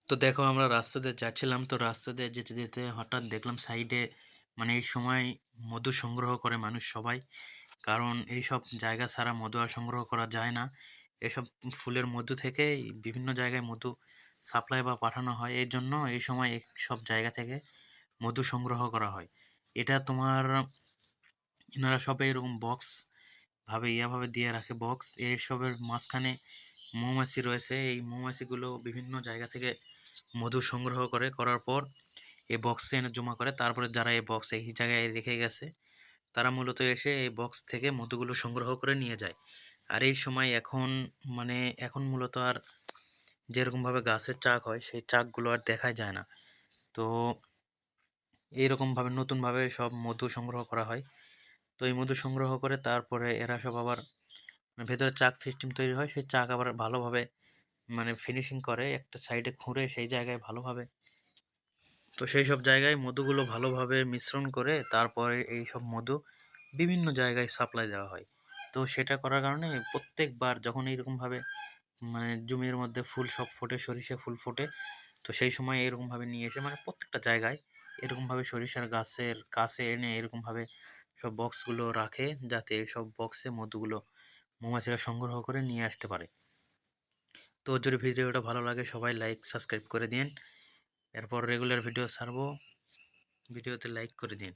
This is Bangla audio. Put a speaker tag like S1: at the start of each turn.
S1: তো দেখো আমরা রাস্তা দিয়ে যাচ্ছিলাম, তো রাস্তা দিয়ে যেতে যেতে হঠাৎ দেখলাম সাইডে এই সময় মধু সংগ্রহ করে মানুষ সবাই। কারণ এইসব জায়গা ছাড়া মধু আর সংগ্রহ করা যায় না। এসব ফুলের মধু থেকে বিভিন্ন জায়গায় মধু সাপ্লাই বা পাঠানো হয়, এই জন্য এই সময় সব জায়গা থেকে মধু সংগ্রহ করা হয়। এটা তোমার এনারা সবাই এরকম বক্স ভাবে ভাবে দিয়ে রাখে। বক্স এইসবের মাঝখানে মৌমাছি রয়েছে, এই মৌমাছিগুলো বিভিন্ন জায়গা থেকে মধু সংগ্রহ করার পর এই বক্সে এনে জমা করে। তারপরে যারা এই বক্স এই জায়গায় রেখে গেছে তারা মূলত এসে এই বক্স থেকে মধুগুলো সংগ্রহ করে নিয়ে যায়। আর এই সময় এখন এখন মূলত আর যেরকমভাবে গাছের চাক হয় সেই চাকগুলো আর দেখাই যায় না। তো এইরকমভাবে নতুনভাবে সব মধু সংগ্রহ করা হয়। তো এই মধু সংগ্রহ করে তারপরে এরা সব আবার ভেতরে চাক সিস্টেম তৈরি হয়, সেই চাক আবার ভালোভাবে ফিনিশিং করে একটা সাইডে খুঁড়ে সেই জায়গায় ভালোভাবে। তো সেই সব জায়গায় মধুগুলো ভালোভাবে মিশ্রণ করে তারপরে এই সব মধু বিভিন্ন জায়গায় সাপ্লাই দেওয়া হয়। তো সেটা করার কারণে প্রত্যেকবার যখন এইরকমভাবে জমির মধ্যে ফুল সব ফোটে, সরিষা ফুল ফোটে, তো সেই সময় এরকমভাবে নিয়ে এসে প্রত্যেকটা জায়গায় এরকমভাবে সরিষার গাছের কাছে এনে এরকমভাবে সব বক্সগুলো রাখে, যাতে সব বক্সে মধুগুলো মৌমাছিরা সংগ্রহ করে নিয়ে আসতে পারে। তো যদি ভিডিওটা ভালো লাগে সবাই লাইক সাবস্ক্রাইব করে দিন। এরপর রেগুলার ভিডিও ছাড়বো, ভিডিওতে লাইক করে দিন।